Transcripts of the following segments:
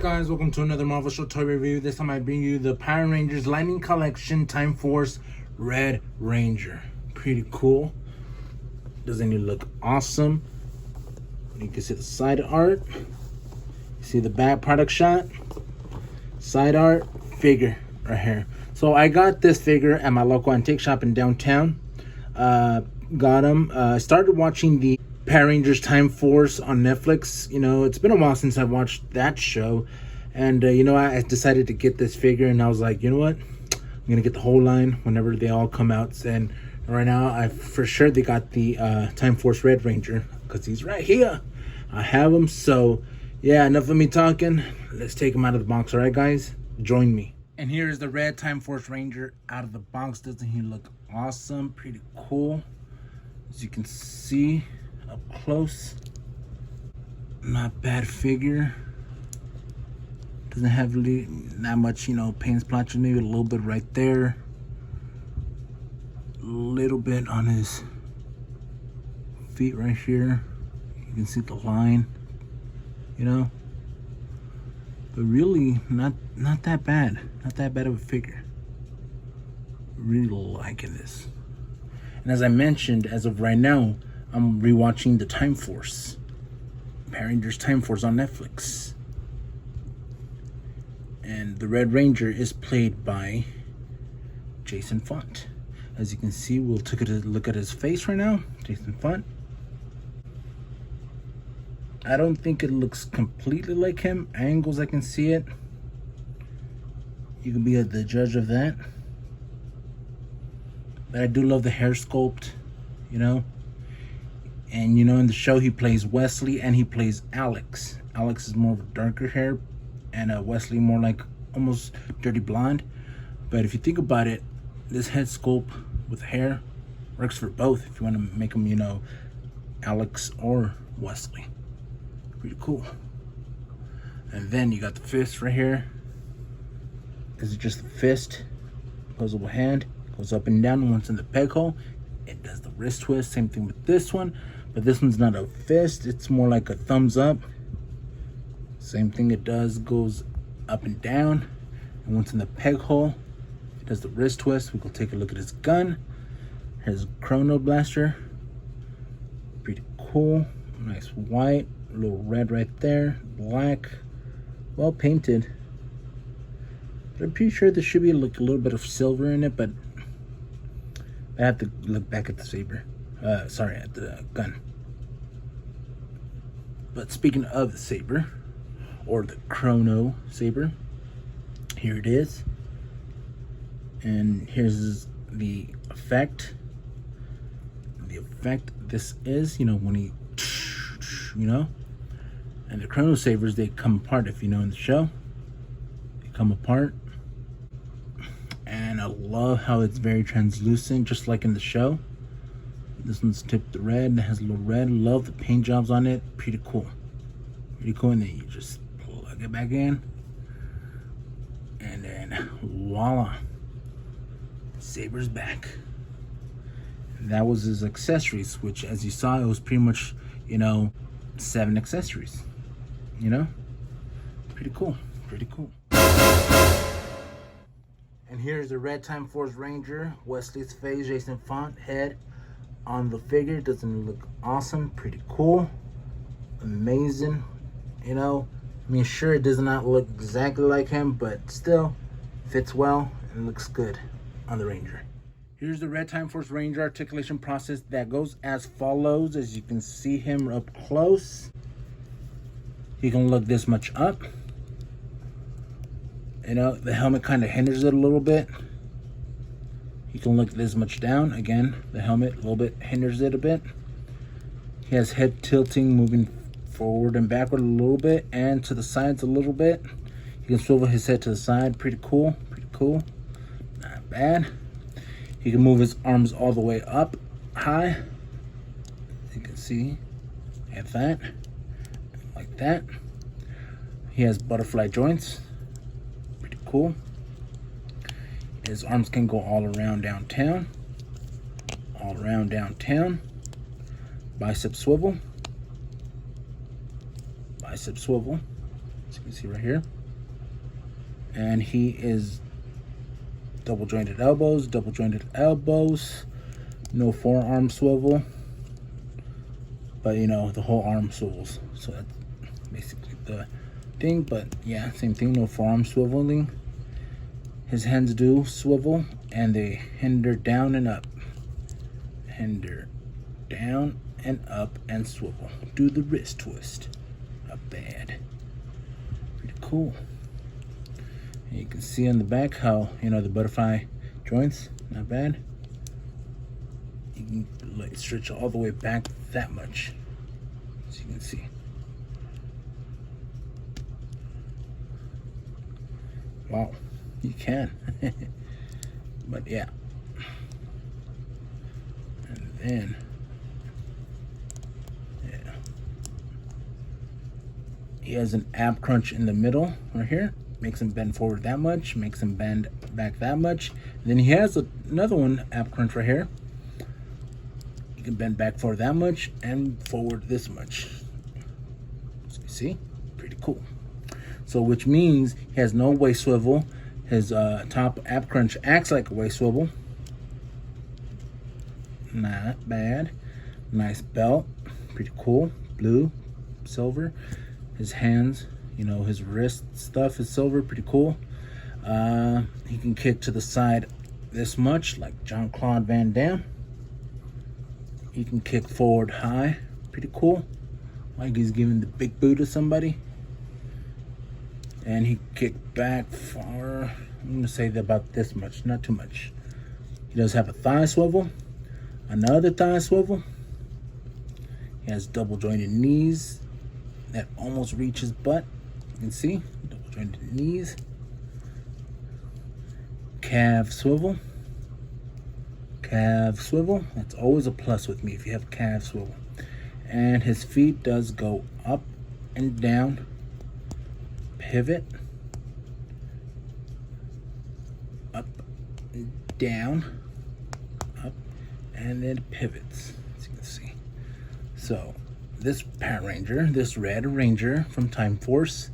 guys, welcome to another Marvel Show toy review. This time I bring you the Power Rangers Lightning Collection Timeforce Red Ranger. Pretty cool. Doesn't it look awesome? You can see the side art. See the back product shot. Side art, figure right here. So I got this figure at my local antique shop in downtown. Got him. I started watching the Power Rangers Timeforce on Netflix. You know, it's been a while since I watched that show. And, you know, I decided to get this figure. And I was like, you know what? I'm going to get the whole line whenever they all come out. And right now, for sure they got the Timeforce Red Ranger. Because he's right here. I have him. So, yeah, enough of me talking. Let's take him out of the box. All right, guys? Join me. And here's the Red Timeforce Ranger out of the box. Doesn't he look awesome? Pretty cool. As you can see up close, not bad figure. Doesn't have really that much, you know, paint splotches. Maybe a little bit right there, a little bit on his feet right here. You can see the line, you know, but really not that bad. Not that bad of a figure. Really liking this. And as I mentioned, as of right now, I'm rewatching the Timeforce. Power Rangers Timeforce on Netflix. And the Red Ranger is played by Jason Font. As you can see, we'll take a look at his face right now. Jason Font. I don't think it looks completely like him. Angles, I can see it. You can be the judge of that. But I do love the hair sculpt, you know. And, you know, in the show, he plays Wesley and he plays Alex. Alex is more of a darker hair, and Wesley more like almost dirty blonde. But if you think about it, this head sculpt with hair works for both. If you want to make them, you know, Alex or Wesley. Pretty cool. And then you got the fist right here. This is just the fist. Opposable hand. Goes up and down once in the peg hole. It does the wrist twist. Same thing with this one. But this one's not a fist. It's more like a thumbs up. Same thing it does. Goes up and down. And once in the peg hole, it does the wrist twist. We can take a look at his gun. His Chrono Blaster. Pretty cool. Nice white. A little red right there. Black. Well painted. But I'm pretty sure there should be like a little bit of silver in it, but I have to look back at the saber. Sorry, at the gun. But speaking of the saber, or the Chrono saber, here it is. And here's the effect. The effect this is, you know, when he, you know, and the Chrono sabers, they come apart, if you know in the show. They come apart. And I love how it's very translucent, just like in the show. This one's tipped red. It has a little red. Love the paint jobs on it. Pretty cool. Pretty cool. And then you just plug it back in. And then voila. Saber's back. And that was his accessories, which as you saw, it was pretty much, you know, 7 accessories. You know? Pretty cool. Pretty cool. And here's the Red Timeforce Ranger, Wesley's face, Jason Font, head on the figure. Doesn't it look awesome? Pretty cool. Amazing. You know, I mean, sure, it does not look exactly like him, but still fits well and looks good on the Ranger. Here's the Red Timeforce Ranger articulation process that goes as follows. As you can see him up close, he can look this much up. You know, the helmet kind of hinders it a little bit. You can look this much down. Again, the helmet a little bit hinders it a bit. He has head tilting, moving forward and backward a little bit, and to the sides a little bit. He can swivel his head to the side. Pretty cool. Pretty cool. Not bad. He can move his arms all the way up high. You can see. Have that. Like that. He has butterfly joints. Cool. His arms can go all around downtown. All around downtown. Bicep swivel. Bicep swivel. as you can see right here. And he is double jointed elbows, no forearm swivel, but you know, the whole arm swivels. So that's basically the thing, but yeah, same thing, no forearm swiveling. His hands do swivel, and they hinder down and up. Hinder down and up and swivel. Do the wrist twist. Not bad. Pretty cool. And you can see on the back how, you know, the butterfly joints, not bad. You can like stretch all the way back that much, as you can see. Wow, you can. But yeah. And then, yeah. He has an ab crunch in the middle right here. Makes him bend forward that much, makes him bend back that much. And then he has another one, ab crunch right here. You can bend back forward that much and forward this much. So you see, pretty cool. So which means he has no waist swivel. His top ab crunch acts like a waist swivel. Not bad. Nice belt, pretty cool. Blue, silver. His hands, you know, his wrist stuff is silver, pretty cool. He can kick to the side this much, like Jean-Claude Van Damme. He can kick forward high, pretty cool. Like he's giving the big boot to somebody. And he kicked back far, I'm gonna say about this much, not too much. He does have a thigh swivel, another thigh swivel. He has double jointed knees that almost reach his butt. You can see, double jointed knees. Calf swivel. Calf swivel, that's always a plus with me if you have calf swivel. And his feet does go up and down. Pivot, up, down, up, and then pivots, as you can see. So this Power Ranger, this Red Ranger from Timeforce,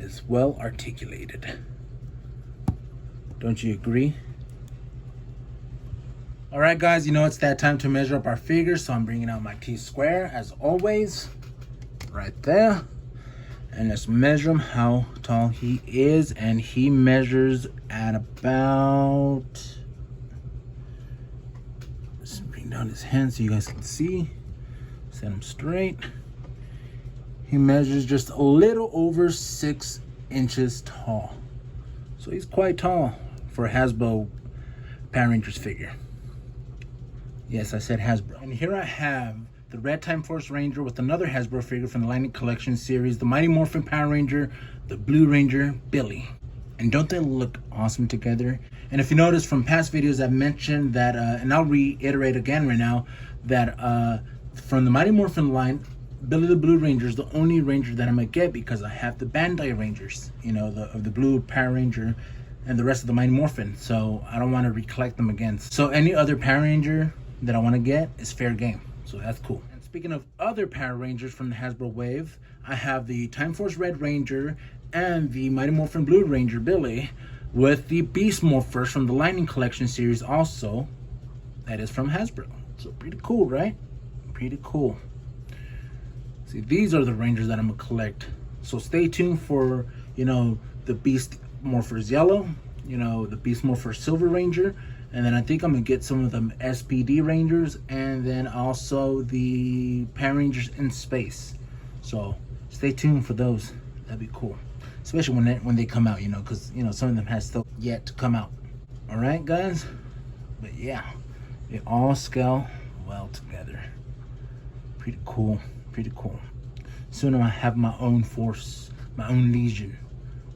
is well articulated. Don't you agree? All right, guys, you know it's that time to measure up our figures, so I'm bringing out my T-square as always, right there. And let's measure him how tall he is. And he measures at about, let's bring down his hand so you guys can see. Set him straight. He measures just a little over 6 inches tall. So he's quite tall for a Hasbro Power Rangers figure. Yes, I said Hasbro. And here I have the Red Timeforce Ranger with another Hasbro figure from the Lightning Collection series, the Mighty Morphin Power Ranger, the Blue Ranger, Billy. And don't they look awesome together? And if you notice from past videos, I've mentioned that, and I'll reiterate again right now, that from the Mighty Morphin line, Billy the Blue Ranger is the only Ranger that I'm gonna get because I have the Bandai Rangers, you know, of the Blue Power Ranger and the rest of the Mighty Morphin. So I don't want to recollect them again. So any other Power Ranger that I want to get is fair game. So that's cool. And speaking of other Power Rangers from the Hasbro wave, I have the Timeforce Red Ranger and the Mighty Morphin Blue Ranger Billy with the Beast Morphers from the Lightning Collection series also. That is from Hasbro. So pretty cool, right? Pretty cool. See, these are the Rangers that I'm gonna collect. So stay tuned for, you know, the Beast Morphers Yellow, you know, the Beast Morphers Silver Ranger, and then I think I'm gonna get some of the SPD Rangers, and then also the Power Rangers in Space. So stay tuned for those. That'd be cool, especially when they come out, you know, because you know some of them has still yet to come out. All right, guys. But yeah, they all scale well together. Pretty cool. Pretty cool. Soon I have my own force, my own legion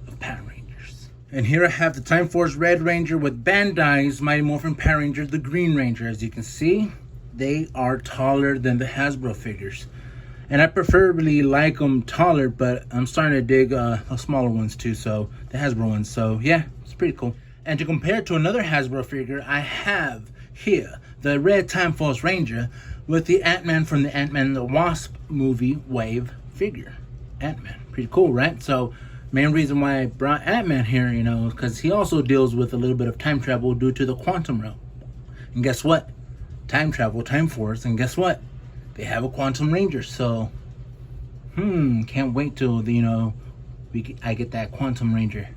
of Power Rangers. And here I have the Timeforce Red Ranger with Bandai's Mighty Morphin Power Ranger, the Green Ranger. As you can see, they are taller than the Hasbro figures. And I preferably like them taller, but I'm starting to dig the smaller ones too, so the Hasbro ones. So yeah, it's pretty cool. And to compare to another Hasbro figure, I have here the Red Timeforce Ranger with the Ant-Man from the Ant-Man and the Wasp movie wave figure. Ant-Man, pretty cool, right? So Main reason why I brought Ant-Man here, you know, because he also deals with a little bit of time travel due to the quantum realm. And guess what? Time travel, Time Force, and guess what? They have a Quantum Ranger, so can't wait till, you know, I get that Quantum Ranger.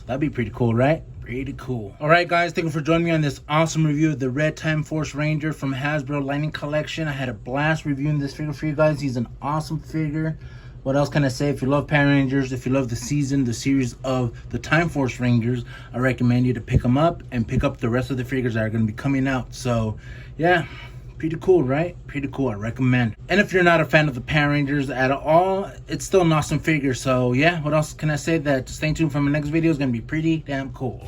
That'd be pretty cool, right? Pretty cool. All right, guys, thank you for joining me on this awesome review of the Red Time Force Ranger from Hasbro Lightning Collection. I had a blast reviewing this figure for you guys. He's an awesome figure. What else can I say? If you love Power Rangers, if you love the series of the Time Force Rangers, I recommend you to pick them up and pick up the rest of the figures that are going to be coming out. So, yeah, pretty cool, right? Pretty cool. I recommend. And if you're not a fan of the Power Rangers at all, it's still an awesome figure. So, yeah, what else can I say? That stay tuned for my next video is going to be pretty damn cool.